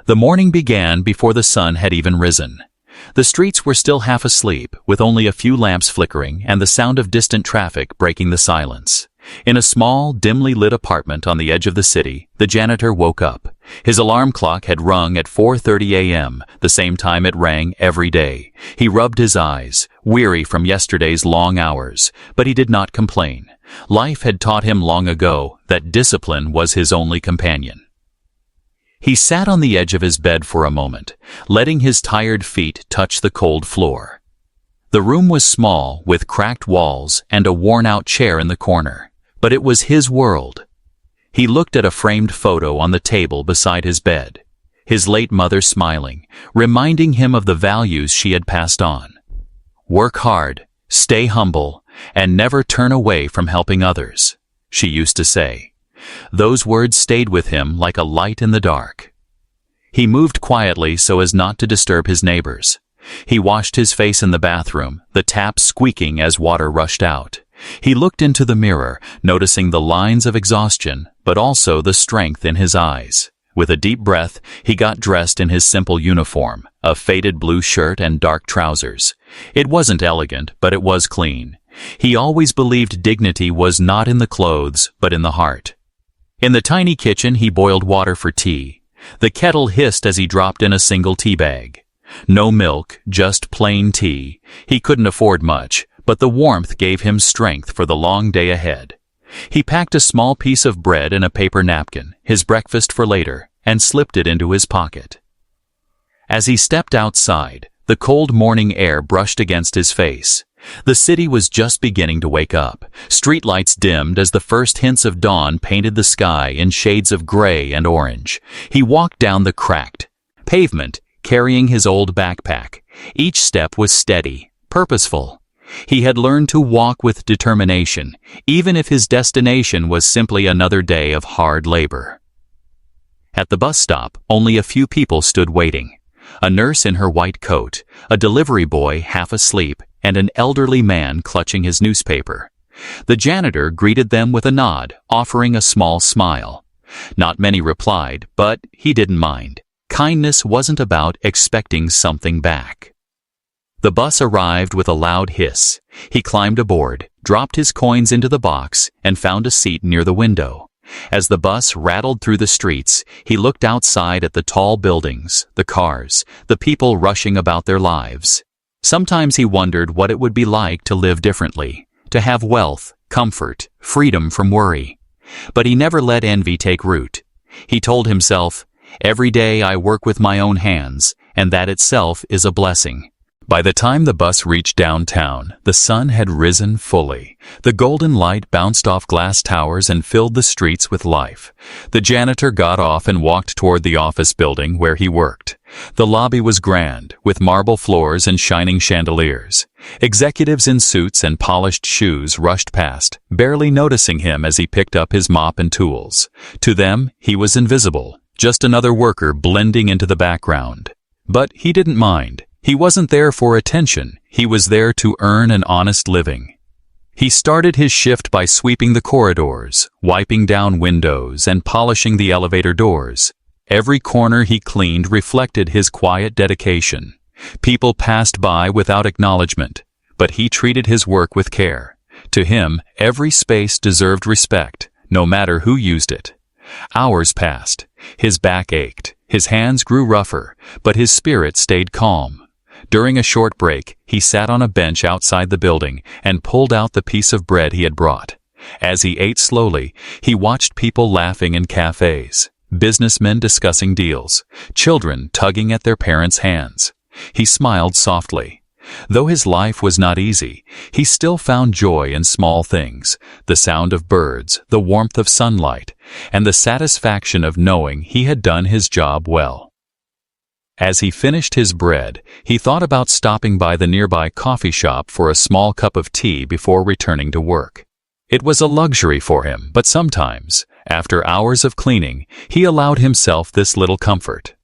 The morning began before the sun had even risen. The streets were still half asleep, with only a few lamps flickering and the sound of distant traffic breaking the silence. In a small, dimly lit apartment on the edge of the city, the janitor woke up. His alarm clock had rung at 4:30 a.m., the same time it rang every day. He rubbed his eyes, weary from yesterday's long hours, but he did not complain. Life had taught him long ago that discipline was his only companion. He sat on the edge of his bed for a moment, letting his tired feet touch the cold floor. The room was small, with cracked walls and a worn-out chair in the corner, but it was his world. He looked at a framed photo on the table beside his bed, his late mother smiling, reminding him of the values she had passed on. "Work hard, stay humble, and never turn away from helping others," she used to say. Those words stayed with him like a light in the dark. He moved quietly so as not to disturb his neighbors. He washed his face in the bathroom, the tap squeaking as water rushed out. He looked into the mirror, noticing the lines of exhaustion, but also the strength in his eyes. With a deep breath, he got dressed in his simple uniform, a faded blue shirt and dark trousers. It wasn't elegant, but it was clean. He always believed dignity was not in the clothes, but in the heart. In the tiny kitchen, he boiled water for tea. The kettle hissed as he dropped in a single tea bag. No milk, just plain tea. He couldn't afford much, but the warmth gave him strength for the long day ahead. He packed a small piece of bread in a paper napkin, his breakfast for later, and slipped it into his pocket. As he stepped outside, the cold morning air brushed against his face. The city was just beginning to wake up. Streetlights dimmed as the first hints of dawn painted the sky in shades of gray and orange. He walked down the cracked pavement, carrying his old backpack. Each step was steady, purposeful. He had learned to walk with determination, even if his destination was simply another day of hard labor. At the bus stop, only a few people stood waiting. A nurse in her white coat, a delivery boy half asleep, and an elderly man clutching his newspaper. The janitor greeted them with a nod, offering a small smile. Not many replied, but he didn't mind. Kindness wasn't about expecting something back. The bus arrived with a loud hiss. He climbed aboard, dropped his coins into the box, and found a seat near the window. As the bus rattled through the streets, he looked outside at the tall buildings, the cars, the people rushing about their lives. Sometimes he wondered what it would be like to live differently, to have wealth, comfort, freedom from worry. But he never let envy take root. He told himself, "Every day I work with my own hands, and that itself is a blessing." By the time the bus reached downtown, the sun had risen fully. The golden light bounced off glass towers and filled the streets with life. The janitor got off and walked toward the office building where he worked. The lobby was grand, with marble floors and shining chandeliers. Executives in suits and polished shoes rushed past, barely noticing him as he picked up his mop and tools. To them, he was invisible, just another worker blending into the background. But he didn't mind. He wasn't there for attention. He was there to earn an honest living. He started his shift by sweeping the corridors, wiping down windows, and polishing the elevator doors. Every corner he cleaned reflected his quiet dedication. People passed by without acknowledgement, but he treated his work with care. To him, every space deserved respect, no matter who used it. Hours passed. His back ached. His hands grew rougher, but his spirit stayed calm. During a short break, he sat on a bench outside the building and pulled out the piece of bread he had brought. As he ate slowly, he watched people laughing in cafes, businessmen discussing deals, children tugging at their parents' hands. He smiled softly. Though his life was not easy, he still found joy in small things, the sound of birds, the warmth of sunlight, and the satisfaction of knowing he had done his job well. As he finished his bread, he thought about stopping by the nearby coffee shop for a small cup of tea before returning to work. It was a luxury for him, but sometimes, after hours of cleaning, he allowed himself this little comfort.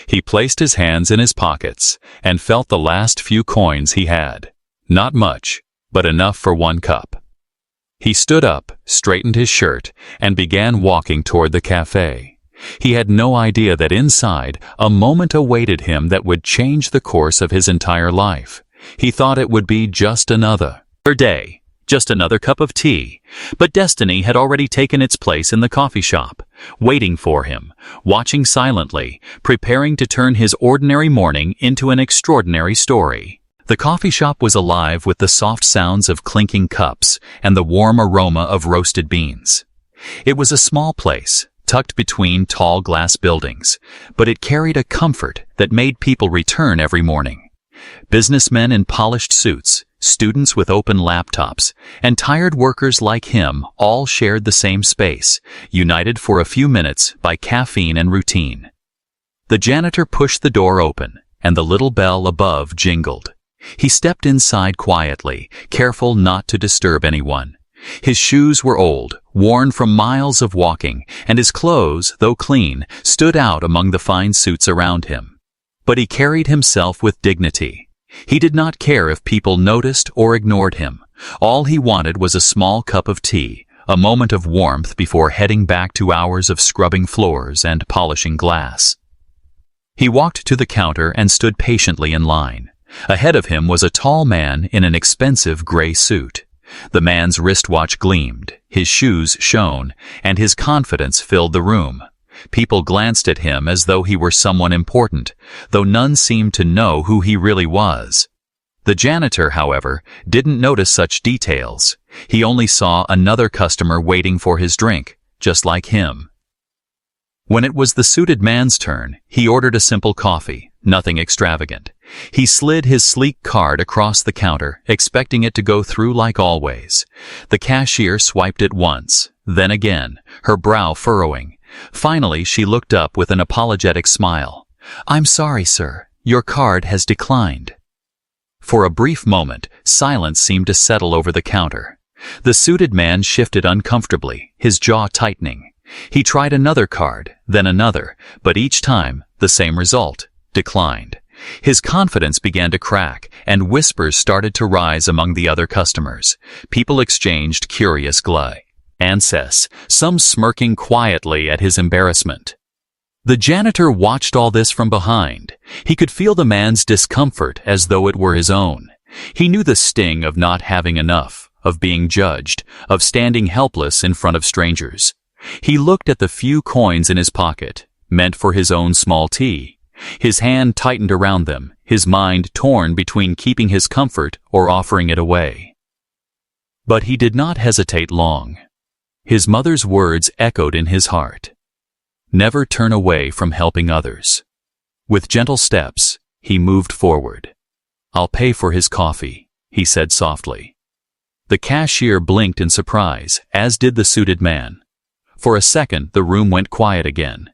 He placed his hands in his pockets and felt the last few coins he had. Not much, but enough for one cup. He stood up, straightened his shirt, and began walking toward the cafe. He had no idea that inside, a moment awaited him that would change the course of his entire life. He thought it would be just another day, just another cup of tea, but destiny had already taken its place in the coffee shop, waiting for him, watching silently, preparing to turn his ordinary morning into an extraordinary story. The coffee shop was alive with the soft sounds of clinking cups and the warm aroma of roasted beans. It was a small place, tucked between tall glass buildings, but it carried a comfort that made people return every morning. Businessmen in polished suits, students with open laptops, and tired workers like him all shared the same space, united for a few minutes by caffeine and routine. The janitor pushed the door open, and the little bell above jingled. He stepped inside quietly, careful not to disturb anyone. His shoes were old, worn from miles of walking, and his clothes, though clean, stood out among the fine suits around him. But he carried himself with dignity. He did not care if people noticed or ignored him. All he wanted was a small cup of tea, a moment of warmth before heading back to hours of scrubbing floors and polishing glass. He walked to the counter and stood patiently in line. Ahead of him was a tall man in an expensive gray suit. The man's wristwatch gleamed, his shoes shone, and his confidence filled the room. People glanced at him as though he were someone important, though none seemed to know who he really was. The janitor, however, didn't notice such details. He only saw another customer waiting for his drink, just like him. When it was the suited man's turn, he ordered a simple coffee, nothing extravagant. He slid his sleek card across the counter, expecting it to go through like always. The cashier swiped it once, then again, her brow furrowing. Finally, she looked up with an apologetic smile. "I'm sorry, sir. Your card has declined." For a brief moment, silence seemed to settle over the counter. The suited man shifted uncomfortably, his jaw tightening. He tried another card, then another, but each time, the same result, declined. His confidence began to crack, and whispers started to rise among the other customers. People exchanged curious glances, some smirking quietly at his embarrassment. The janitor watched all this from behind. He could feel the man's discomfort as though it were his own. He knew the sting of not having enough, of being judged, of standing helpless in front of strangers. He looked at the few coins in his pocket, meant for his own small tea. His hand tightened around them, his mind torn between keeping his comfort or offering it away. But he did not hesitate long. His mother's words echoed in his heart. Never turn away from helping others. With gentle steps, he moved forward. "I'll pay for his coffee," he said softly. The cashier blinked in surprise, as did the suited man. For a second, the room went quiet again.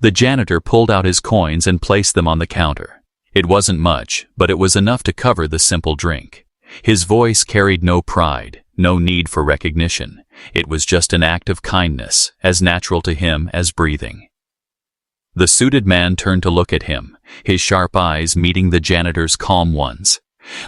The janitor pulled out his coins and placed them on the counter. It wasn't much, but it was enough to cover the simple drink. His voice carried no pride, no need for recognition. It was just an act of kindness, as natural to him as breathing. The suited man turned to look at him, his sharp eyes meeting the janitor's calm ones.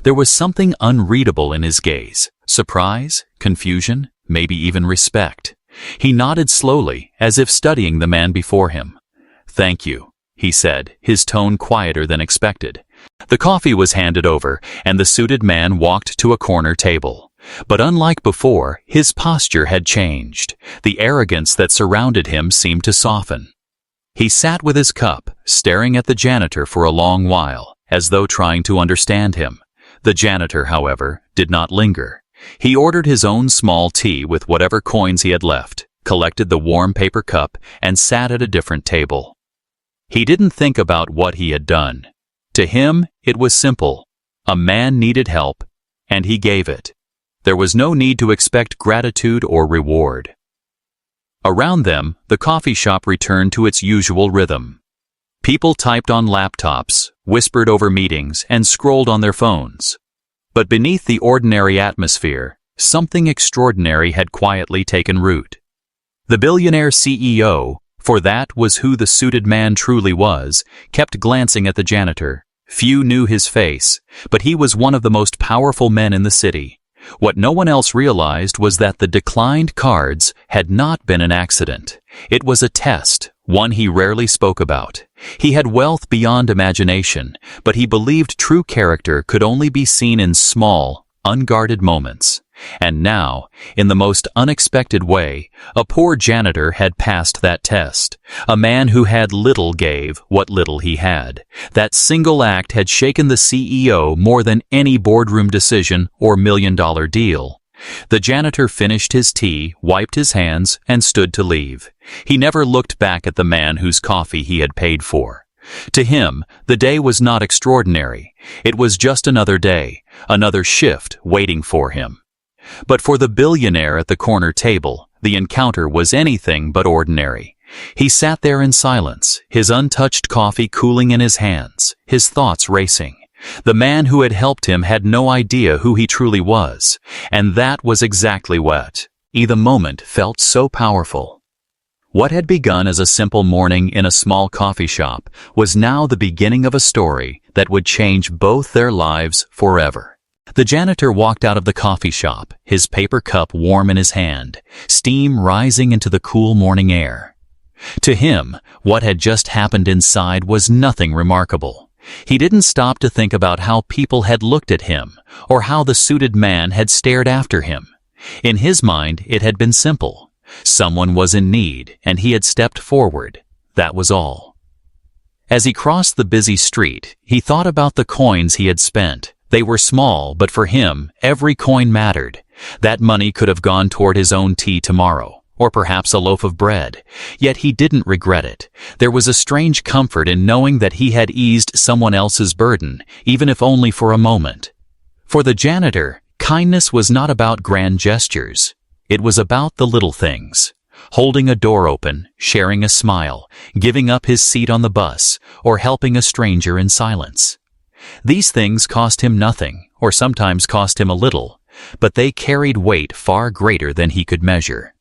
There was something unreadable in his gaze, surprise, confusion, maybe even respect. He nodded slowly, as if studying the man before him. "Thank you," he said, his tone quieter than expected. The coffee was handed over, and the suited man walked to a corner table. But unlike before, his posture had changed. The arrogance that surrounded him seemed to soften. He sat with his cup, staring at the janitor for a long while, as though trying to understand him. The janitor, however, did not linger. He ordered his own small tea with whatever coins he had left, collected the warm paper cup, and sat at a different table. He didn't think about what he had done. To him, it was simple. A man needed help, and he gave it. There was no need to expect gratitude or reward. Around them, the coffee shop returned to its usual rhythm. People typed on laptops, whispered over meetings, and scrolled on their phones. But beneath the ordinary atmosphere, something extraordinary had quietly taken root. The billionaire CEO, for that was who the suited man truly was, kept glancing at the janitor. Few knew his face, but he was one of the most powerful men in the city. What no one else realized was that the declined cards had not been an accident. It was a test, one he rarely spoke about. He had wealth beyond imagination, but he believed true character could only be seen in small, unguarded moments. And now, in the most unexpected way, a poor janitor had passed that test. A man who had little gave what little he had. That single act had shaken the CEO more than any boardroom decision or million-dollar deal. The janitor finished his tea, wiped his hands, and stood to leave. He never looked back at the man whose coffee he had paid for. To him, the day was not extraordinary. It was just another day, another shift waiting for him. But for the billionaire at the corner table, the encounter was anything but ordinary. He sat there in silence, his untouched coffee cooling in his hands, his thoughts racing. The man who had helped him had no idea who he truly was, and that was exactly what. The moment felt so powerful. What had begun as a simple morning in a small coffee shop was now the beginning of a story that would change both their lives forever. The janitor walked out of the coffee shop, his paper cup warm in his hand, steam rising into the cool morning air. To him, what had just happened inside was nothing remarkable. He didn't stop to think about how people had looked at him, or how the suited man had stared after him. In his mind, it had been simple. Someone was in need, and he had stepped forward. That was all. As he crossed the busy street, he thought about the coins he had spent. They were small, but for him, every coin mattered. That money could have gone toward his own tea tomorrow, or perhaps a loaf of bread. Yet he didn't regret it. There was a strange comfort in knowing that he had eased someone else's burden, even if only for a moment. For the janitor, kindness was not about grand gestures. It was about the little things. Holding a door open, sharing a smile, giving up his seat on the bus, or helping a stranger in silence. These things cost him nothing, or sometimes cost him a little, but they carried weight far greater than he could measure.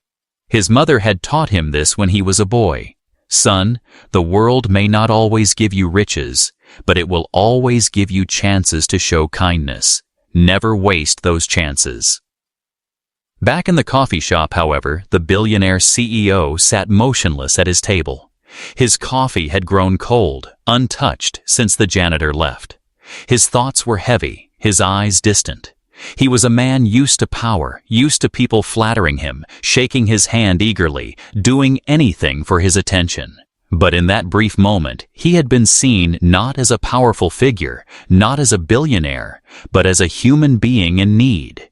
His mother had taught him this when he was a boy. Son, the world may not always give you riches, but it will always give you chances to show kindness. Never waste those chances. Back in the coffee shop, however, the billionaire CEO sat motionless at his table. His coffee had grown cold, untouched since the janitor left. His thoughts were heavy, his eyes distant. He was a man used to power, used to people flattering him, shaking his hand eagerly, doing anything for his attention. But in that brief moment, he had been seen not as a powerful figure, not as a billionaire, but as a human being in need.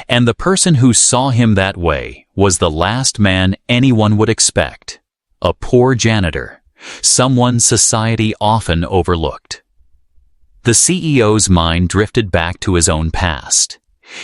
And the person who saw him that way was the last man anyone would expect. A poor janitor, someone society often overlooked. The CEO's mind drifted back to his own past.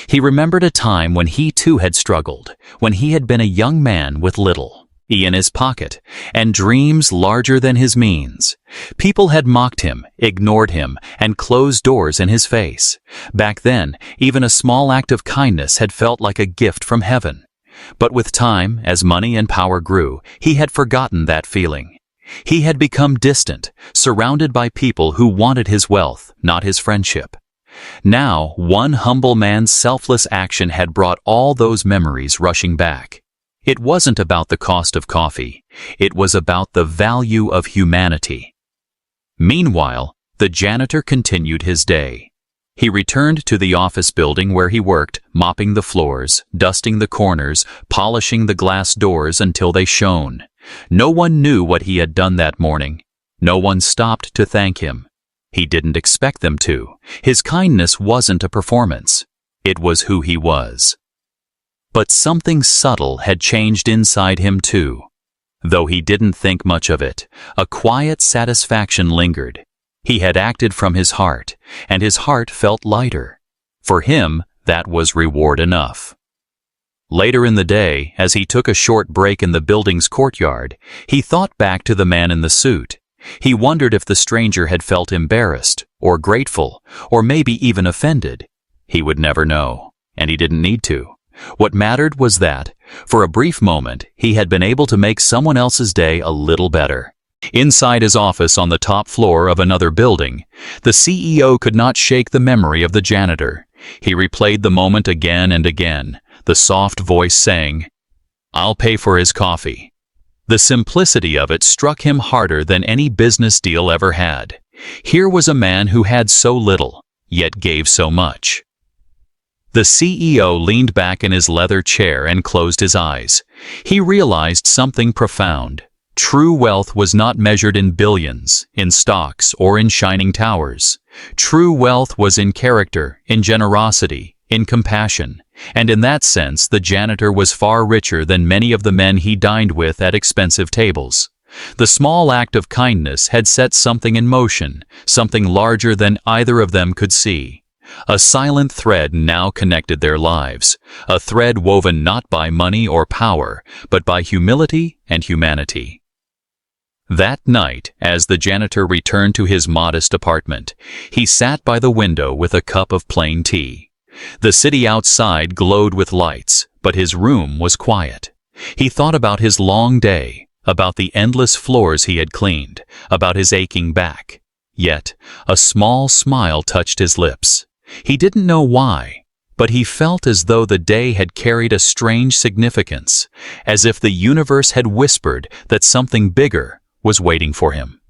He remembered a time when he too had struggled, when he had been a young man with little in his pocket, and dreams larger than his means. People had mocked him, ignored him, and closed doors in his face. Back then, even a small act of kindness had felt like a gift from heaven. But with time, as money and power grew, he had forgotten that feeling. He had become distant, surrounded by people who wanted his wealth, not his friendship. Now, one humble man's selfless action had brought all those memories rushing back. It wasn't about the cost of coffee. It was about the value of humanity. Meanwhile, the janitor continued his day. He returned to the office building where he worked, mopping the floors, dusting the corners, polishing the glass doors until they shone. No one knew what he had done that morning. No one stopped to thank him. He didn't expect them to. His kindness wasn't a performance. It was who he was. But something subtle had changed inside him too. Though he didn't think much of it, a quiet satisfaction lingered. He had acted from his heart, and his heart felt lighter. For him, that was reward enough. Later in the day, as he took a short break in the building's courtyard, he thought back to the man in the suit. He wondered if the stranger had felt embarrassed, or grateful, or maybe even offended. He would never know, and he didn't need to. What mattered was that, for a brief moment, he had been able to make someone else's day a little better. Inside his office on the top floor of another building, the CEO could not shake the memory of the janitor. He replayed the moment again and again, the soft voice saying, "I'll pay for his coffee." The simplicity of it struck him harder than any business deal ever had. Here was a man who had so little, yet gave so much. The CEO leaned back in his leather chair and closed his eyes. He realized something profound. True wealth was not measured in billions, in stocks, or in shining towers. True wealth was in character, in generosity, in compassion. And in that sense, the janitor was far richer than many of the men he dined with at expensive tables. The small act of kindness had set something in motion, something larger than either of them could see. A silent thread now connected their lives, a thread woven not by money or power, but by humility and humanity. That night, as the janitor returned to his modest apartment, he sat by the window with a cup of plain tea. The city outside glowed with lights, but his room was quiet. He thought about his long day, about the endless floors he had cleaned, about his aching back. Yet, a small smile touched his lips. He didn't know why, but he felt as though the day had carried a strange significance, as if the universe had whispered that something bigger was waiting for him.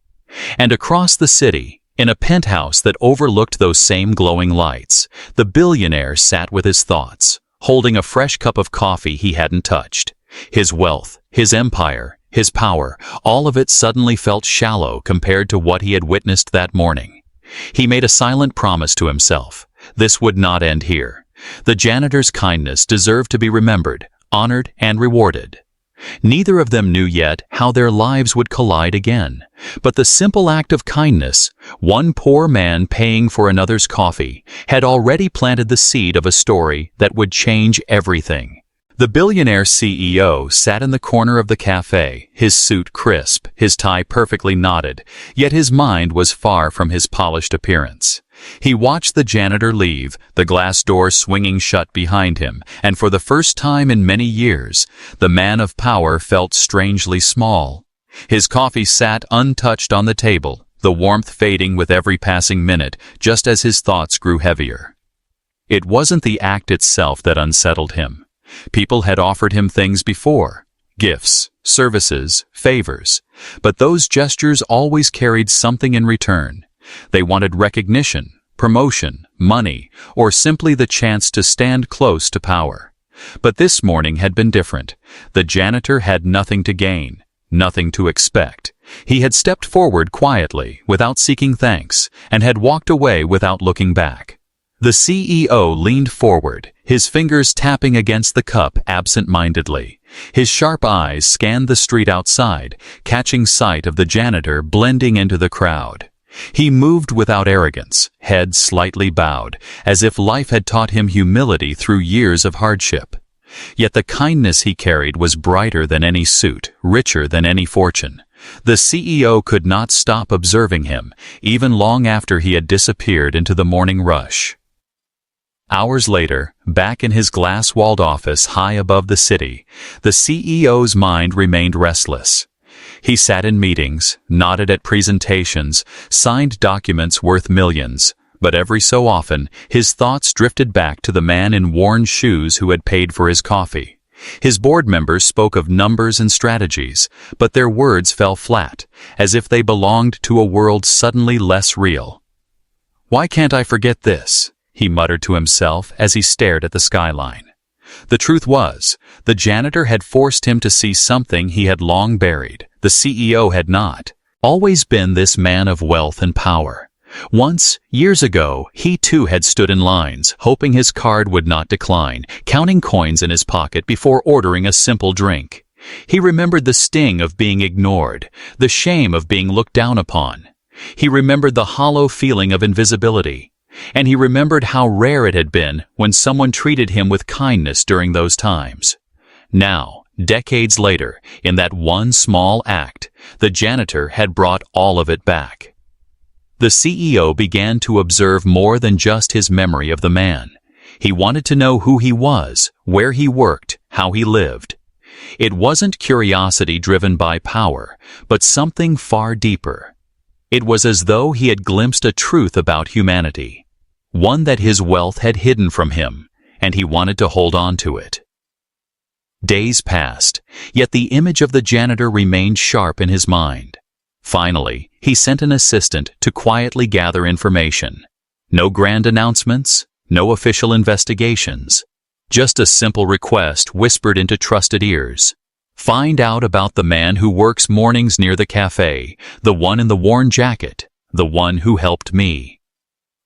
And across the city, in a penthouse that overlooked those same glowing lights, the billionaire sat with his thoughts, holding a fresh cup of coffee he hadn't touched. His wealth, his empire, his power, all of it suddenly felt shallow compared to what he had witnessed that morning. He made a silent promise to himself. This would not end here. The janitor's kindness deserved to be remembered, honored, and rewarded. Neither of them knew yet how their lives would collide again, but the simple act of kindness, one poor man paying for another's coffee, had already planted the seed of a story that would change everything. The billionaire CEO sat in the corner of the cafe, his suit crisp, his tie perfectly knotted, yet his mind was far from his polished appearance. He watched the janitor leave, the glass door swinging shut behind him, and for the first time in many years, the man of power felt strangely small. His coffee sat untouched on the table, the warmth fading with every passing minute, just as his thoughts grew heavier. It wasn't the act itself that unsettled him. People had offered him things before, gifts, services, favors, but those gestures always carried something in return. They wanted recognition, promotion, money, or simply the chance to stand close to power. But this morning had been different. The janitor had nothing to gain, nothing to expect. He had stepped forward quietly, without seeking thanks, and had walked away without looking back. The CEO leaned forward, his fingers tapping against the cup absent-mindedly. His sharp eyes scanned the street outside, catching sight of the janitor blending into the crowd. He moved without arrogance, head slightly bowed, as if life had taught him humility through years of hardship. Yet the kindness he carried was brighter than any suit, richer than any fortune. The CEO could not stop observing him, even long after he had disappeared into the morning rush. Hours later, back in his glass-walled office high above the city, the CEO's mind remained restless. He sat in meetings, nodded at presentations, signed documents worth millions, but every so often his thoughts drifted back to the man in worn shoes who had paid for his coffee. His board members spoke of numbers and strategies, but their words fell flat, as if they belonged to a world suddenly less real. "Why can't I forget this?" he muttered to himself as he stared at the skyline. The truth was, the janitor had forced him to see something he had long buried. The CEO had not. Always been this man of wealth and power. Once, years ago, he too had stood in lines, hoping his card would not decline, counting coins in his pocket before ordering a simple drink. He remembered the sting of being ignored, the shame of being looked down upon. He remembered the hollow feeling of invisibility. And he remembered how rare it had been when someone treated him with kindness during those times. Now, decades later, in that one small act, the janitor had brought all of it back. The CEO began to observe more than just his memory of the man. He wanted to know who he was, where he worked, how he lived. It wasn't curiosity driven by power, but something far deeper. It was as though he had glimpsed a truth about humanity, one that his wealth had hidden from him, and he wanted to hold on to it. Days passed, yet the image of the janitor remained sharp in his mind. Finally, he sent an assistant to quietly gather information. No grand announcements, no official investigations. Just a simple request whispered into trusted ears. Find out about the man who works mornings near the cafe, the one in the worn jacket, the one who helped me.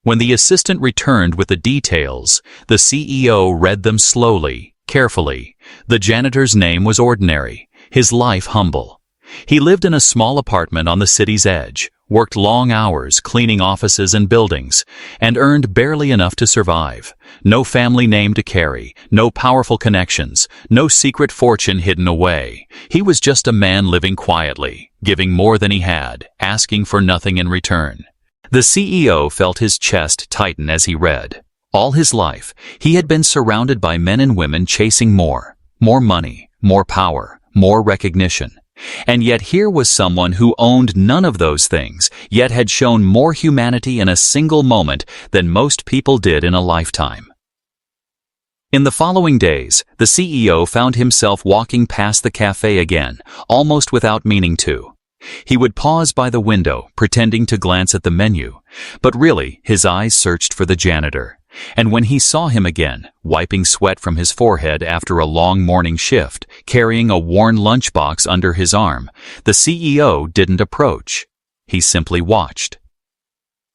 When the assistant returned with the details, the CEO read them slowly, carefully. The janitor's name was ordinary, his life humble. He lived in a small apartment on the city's edge, worked long hours cleaning offices and buildings, and earned barely enough to survive. No family name to carry, no powerful connections, no secret fortune hidden away. He was just a man living quietly, giving more than he had, asking for nothing in return. The CEO felt his chest tighten as he read. All his life, he had been surrounded by men and women chasing more money, more power, more recognition. And yet here was someone who owned none of those things, yet had shown more humanity in a single moment than most people did in a lifetime. In the following days, the CEO found himself walking past the cafe again, almost without meaning to. He would pause by the window, pretending to glance at the menu, but really his eyes searched for the janitor. And when he saw him again, wiping sweat from his forehead after a long morning shift, carrying a worn lunchbox under his arm, the CEO didn't approach. He simply watched.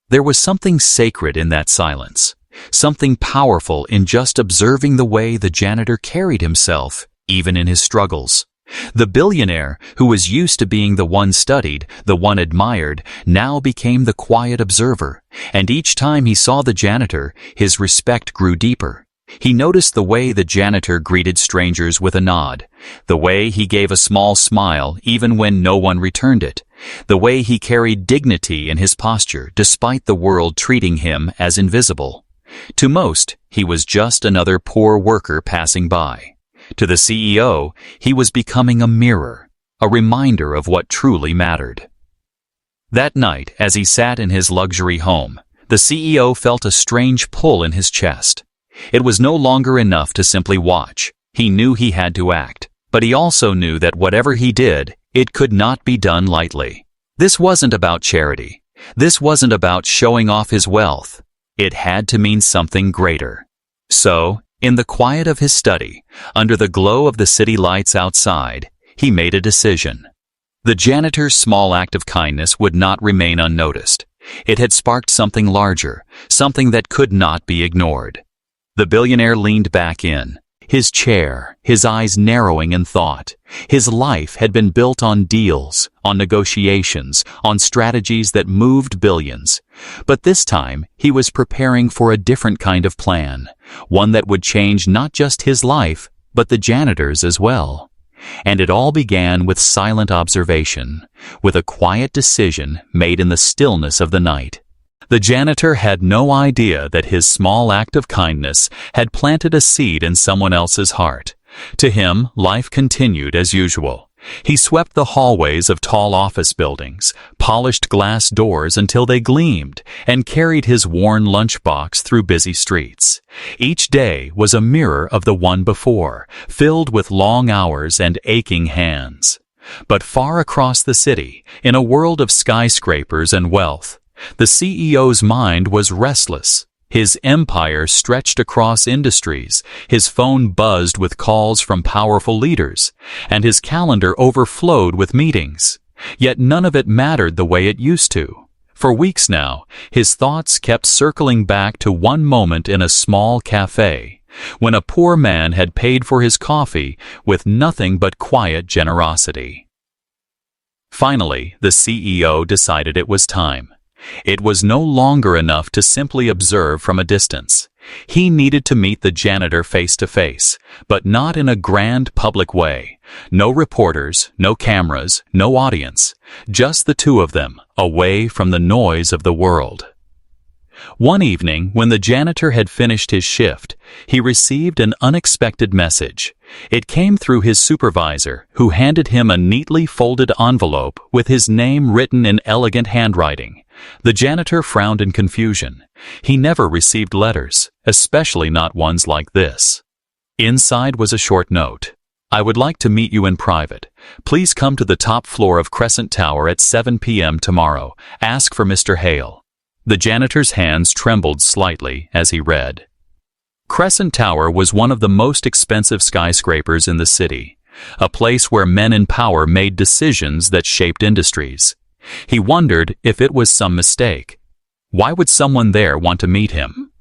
There was something sacred in that silence, something powerful in just observing the way the janitor carried himself, even in his struggles. The billionaire, who was used to being the one studied, the one admired, now became the quiet observer, and each time he saw the janitor, his respect grew deeper. He noticed the way the janitor greeted strangers with a nod, the way he gave a small smile even when no one returned it, the way he carried dignity in his posture despite the world treating him as invisible. To most, he was just another poor worker passing by. To the CEO, he was becoming a mirror, a reminder of what truly mattered. That night, as he sat in his luxury home, the CEO felt a strange pull in his chest. It was no longer enough to simply watch. He knew he had to act, but he also knew that whatever he did, it could not be done lightly. This wasn't about charity. This wasn't about showing off his wealth. It had to mean something greater. So, in the quiet of his study, under the glow of the city lights outside, he made a decision. The janitor's small act of kindness would not remain unnoticed. It had sparked something larger, something that could not be ignored. The billionaire leaned back in, his chair, his eyes narrowing in thought. His life had been built on deals, on negotiations, on strategies that moved billions. But this time, he was preparing for a different kind of plan, one that would change not just his life, but the janitor's as well. And it all began with silent observation, with a quiet decision made in the stillness of the night. The janitor had no idea that his small act of kindness had planted a seed in someone else's heart. To him, life continued as usual. He swept the hallways of tall office buildings, polished glass doors until they gleamed, and carried his worn lunchbox through busy streets. Each day was a mirror of the one before, filled with long hours and aching hands. But far across the city, in a world of skyscrapers and wealth, the CEO's mind was restless. His empire stretched across industries, his phone buzzed with calls from powerful leaders, and his calendar overflowed with meetings. Yet none of it mattered the way it used to. For weeks now, his thoughts kept circling back to one moment in a small cafe, when a poor man had paid for his coffee with nothing but quiet generosity. Finally, the CEO decided it was time. It was no longer enough to simply observe from a distance. He needed to meet the janitor face to face, but not in a grand public way. No reporters, no cameras, no audience. Just the two of them, away from the noise of the world. One evening, when the janitor had finished his shift, he received an unexpected message. It came through his supervisor, who handed him a neatly folded envelope with his name written in elegant handwriting. The janitor frowned in confusion. He never received letters, especially not ones like this. Inside was a short note. I would like to meet you in private. Please come to the top floor of Crescent Tower at 7 p.m. tomorrow. Ask for Mr. Hale." The janitor's hands trembled slightly as he read. Crescent Tower was one of the most expensive skyscrapers in the city, a place where men in power made decisions that shaped industries. He wondered if it was some mistake. Why would someone there want to meet him?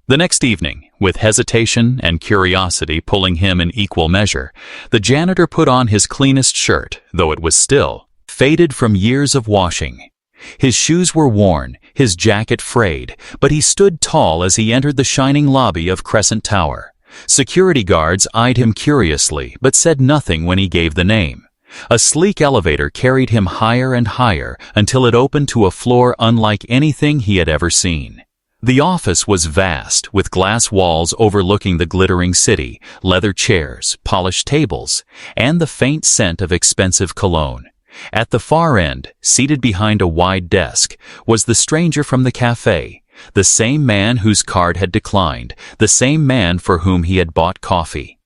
The next evening, with hesitation and curiosity pulling him in equal measure, the janitor put on his cleanest shirt, though it was still faded from years of washing. His shoes were worn, his jacket frayed, but he stood tall as he entered the shining lobby of Crescent Tower. Security guards eyed him curiously, but said nothing when he gave the name. A sleek elevator carried him higher and higher until it opened to a floor unlike anything he had ever seen. The office was vast, with glass walls overlooking the glittering city, leather chairs, polished tables, and the faint scent of expensive cologne. At the far end, seated behind a wide desk, was the stranger from the cafe, the same man whose card had declined, the same man for whom he had bought coffee.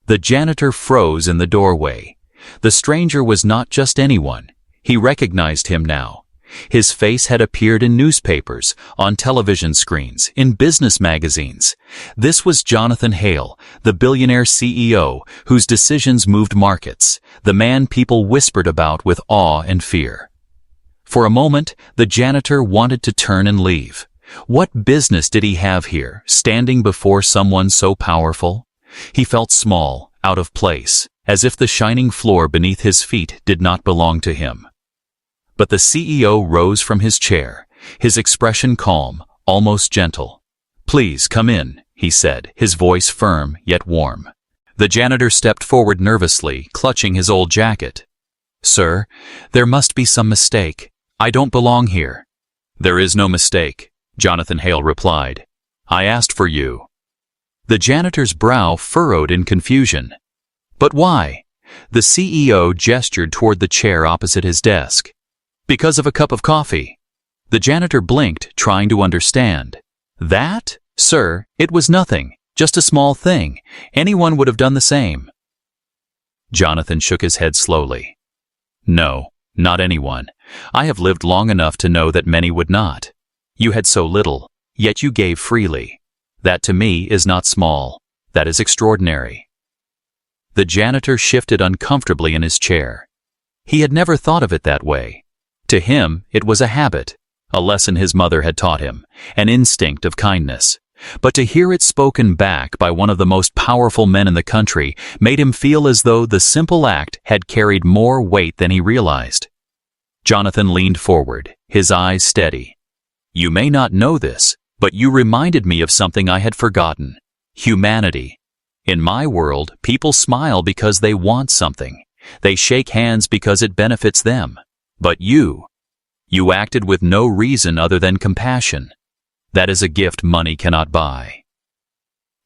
The janitor froze in the doorway. The stranger was not just anyone. He recognized him now. His face had appeared in newspapers, on television screens, in business magazines. This was Jonathan Hale, the billionaire CEO whose decisions moved markets, the man people whispered about with awe and fear. For a moment, the janitor wanted to turn and leave. What business did he have here, standing before someone so powerful? He felt small, out of place, as if the shining floor beneath his feet did not belong to him. But the CEO rose from his chair, his expression calm, almost gentle. "Please come in," he said, his voice firm yet warm. The janitor stepped forward nervously, clutching his old jacket. "Sir, there must be some mistake. I don't belong here." "There is no mistake," Jonathan Hale replied. "I asked for you." The janitor's brow furrowed in confusion. "But why?" The CEO gestured toward the chair opposite his desk. "Because of a cup of coffee." The janitor blinked, trying to understand. "That? Sir, it was nothing, just a small thing. Anyone would have done the same." Jonathan shook his head slowly. "No, not anyone. I have lived long enough to know that many would not. You had so little, yet you gave freely. That to me is not small. That is extraordinary." The janitor shifted uncomfortably in his chair. He had never thought of it that way. To him, it was a habit, a lesson his mother had taught him, an instinct of kindness. But to hear it spoken back by one of the most powerful men in the country made him feel as though the simple act had carried more weight than he realized. Jonathan leaned forward, his eyes steady. "You may not know this, but you reminded me of something I had forgotten. Humanity. In my world, people smile because they want something. They shake hands because it benefits them. But you acted with no reason other than compassion. That is a gift money cannot buy."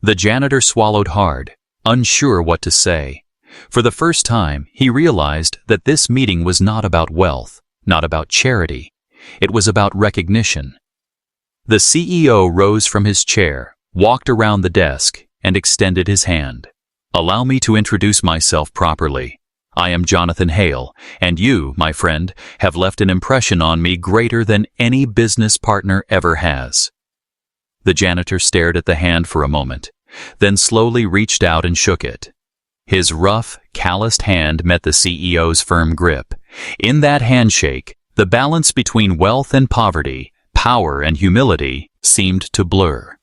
The janitor swallowed hard, unsure what to say. For the first time, he realized that this meeting was not about wealth, not about charity. It was about recognition. The CEO rose from his chair, walked around the desk, and extended his hand. "Allow me to introduce myself properly. I am Jonathan Hale, and you, my friend, have left an impression on me greater than any business partner ever has." The janitor stared at the hand for a moment, then slowly reached out and shook it. His rough, calloused hand met the CEO's firm grip. In that handshake, the balance between wealth and poverty, power and humility, seemed to blur.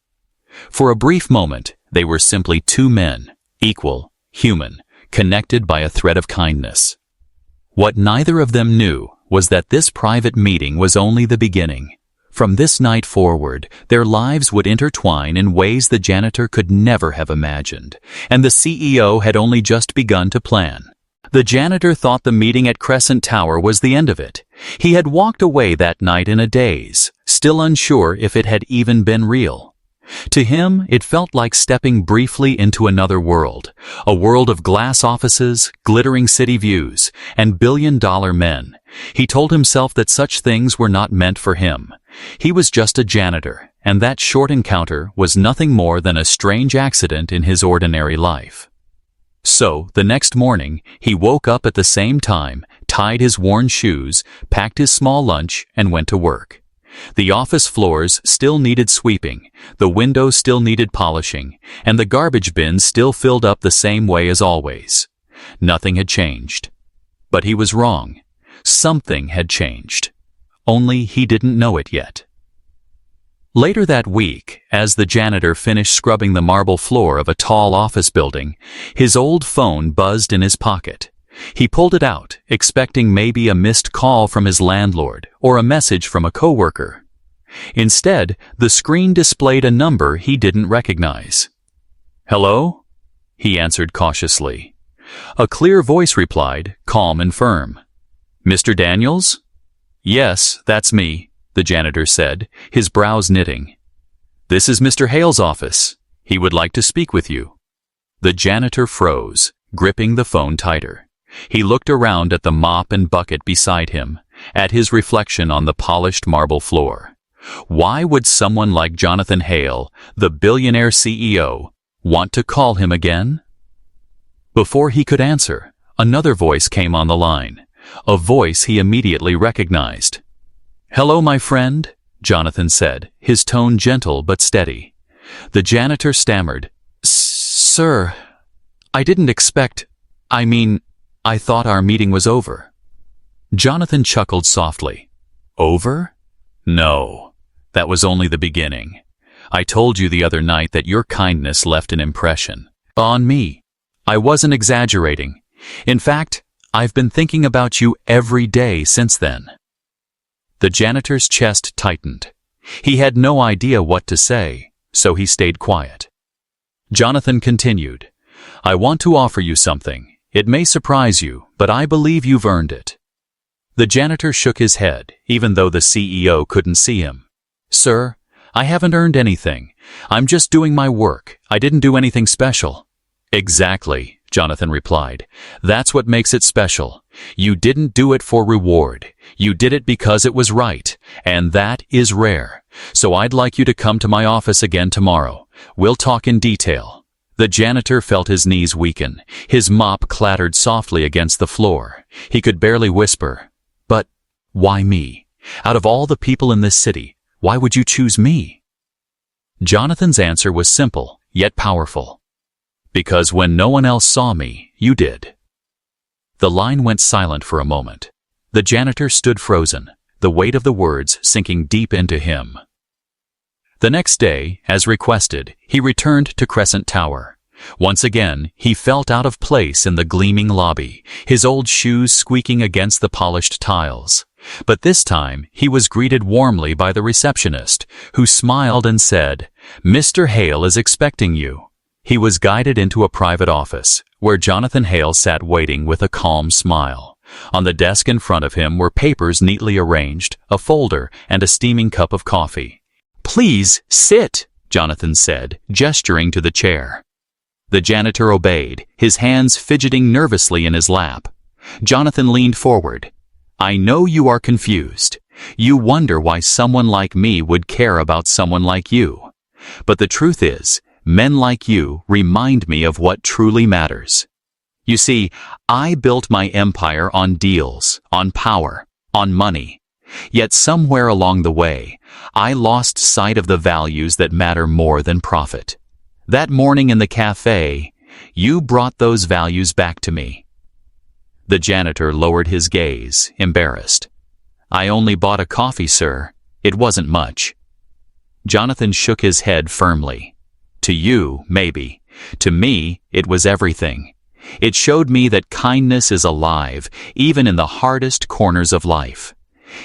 For a brief moment, they were simply two men, equal, human, connected by a thread of kindness. What neither of them knew was that this private meeting was only the beginning. From this night forward, their lives would intertwine in ways the janitor could never have imagined, and the CEO had only just begun to plan. The janitor thought the meeting at Crescent Tower was the end of it. He had walked away that night in a daze, still unsure if it had even been real. To him, it felt like stepping briefly into another world, a world of glass offices, glittering city views, and billion-dollar men. He told himself that such things were not meant for him. He was just a janitor, and that short encounter was nothing more than a strange accident in his ordinary life. So, the next morning, he woke up at the same time, tied his worn shoes, packed his small lunch, and went to work. The office floors still needed sweeping, the windows still needed polishing, and the garbage bins still filled up the same way as always. Nothing had changed. But he was wrong. Something had changed. Only he didn't know it yet. Later that week, as the janitor finished scrubbing the marble floor of a tall office building, his old phone buzzed in his pocket. He pulled it out, expecting maybe a missed call from his landlord or a message from a coworker. Instead, the screen displayed a number he didn't recognize. "Hello?" he answered cautiously. A clear voice replied, calm and firm. "Mr. Daniels?" "Yes, that's me," the janitor said, his brows knitting. "This is Mr. Hale's office. He would like to speak with you." The janitor froze, gripping the phone tighter. He looked around at the mop and bucket beside him, at his reflection on the polished marble floor. Why would someone like Jonathan Hale, the billionaire CEO, want to call him again? Before he could answer, another voice came on the line, a voice he immediately recognized. "Hello, my friend," Jonathan said, his tone gentle but steady. The janitor stammered, "Sir, I didn't expect, I thought our meeting was over." Jonathan chuckled softly. "Over? No, that was only the beginning. I told you the other night that your kindness left an impression. On me. I wasn't exaggerating. In fact, I've been thinking about you every day since then." The janitor's chest tightened. He had no idea what to say, so he stayed quiet. Jonathan continued, "I want to offer you something. It may surprise you, but I believe you've earned it." The janitor shook his head, even though the CEO couldn't see him. "Sir, I haven't earned anything. I'm just doing my work. I didn't do anything special." "Exactly," Jonathan replied. "That's what makes it special. You didn't do it for reward. You did it because it was right, and that is rare. So I'd like you to come to my office again tomorrow. We'll talk in detail." The janitor felt his knees weaken. His mop clattered softly against the floor. He could barely whisper, "But why me? Out of all the people in this city, why would you choose me?" Jonathan's answer was simple, yet powerful. "Because when no one else saw me, you did." The line went silent for a moment. The janitor stood frozen, the weight of the words sinking deep into him. The next day, as requested, he returned to Crescent Tower. Once again, he felt out of place in the gleaming lobby, his old shoes squeaking against the polished tiles. But this time, he was greeted warmly by the receptionist, who smiled and said, "Mr. Hale is expecting you." He was guided into a private office, where Jonathan Hale sat waiting with a calm smile. On the desk in front of him were papers neatly arranged, a folder, and a steaming cup of coffee. "Please sit," Jonathan said, gesturing to the chair. The janitor obeyed, his hands fidgeting nervously in his lap. Jonathan leaned forward. "I know you are confused. You wonder why someone like me would care about someone like you. But the truth is, men like you remind me of what truly matters. You see, I built my empire on deals, on power, on money. Yet somewhere along the way, I lost sight of the values that matter more than profit. That morning in the cafe, you brought those values back to me." The janitor lowered his gaze, embarrassed. "I only bought a coffee, sir. It wasn't much." Jonathan shook his head firmly. "To you, maybe. To me, it was everything. It showed me that kindness is alive, even in the hardest corners of life."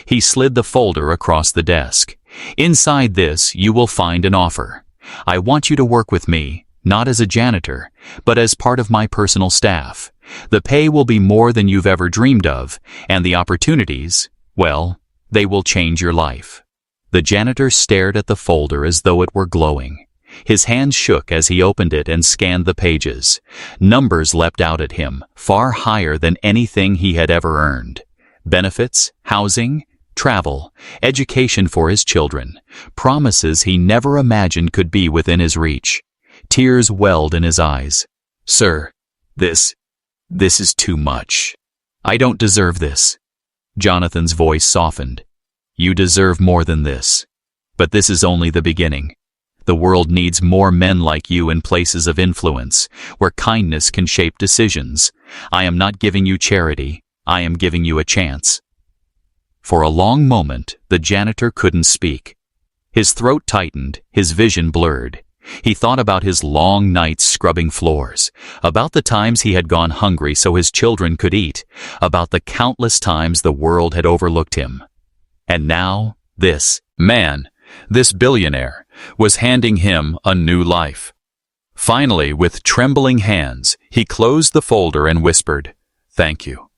He slid the folder across the desk. "Inside this, you will find an offer. I want you to work with me, not as a janitor, but as part of my personal staff. The pay will be more than you've ever dreamed of, and the opportunities, well, they will change your life." The janitor stared at the folder as though it were glowing. His hands shook as he opened it and scanned the pages. Numbers leapt out at him, far higher than anything he had ever earned. Benefits, housing, travel, education for his children, promises he never imagined could be within his reach. Tears welled in his eyes. "Sir, This is too much. I don't deserve this. Jonathan's voice softened. You deserve more than this. But this is only the beginning. The world needs more men like you in places of influence, where kindness can shape decisions. I am not giving you charity. I am giving you a chance. For a long moment, the janitor couldn't speak. His throat tightened, his vision blurred. He thought about his long nights scrubbing floors, about the times he had gone hungry so his children could eat, about the countless times the world had overlooked him. And now, this man, this billionaire, was handing him a new life. Finally, with trembling hands, he closed the folder and whispered, "Thank you.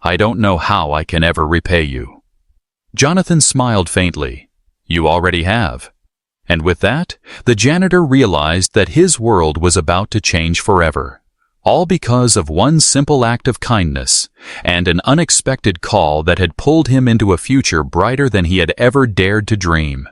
I don't know how I can ever repay you." Jonathan smiled faintly. "You already have." And with that, the janitor realized that his world was about to change forever, all because of one simple act of kindness and an unexpected call that had pulled him into a future brighter than he had ever dared to dream.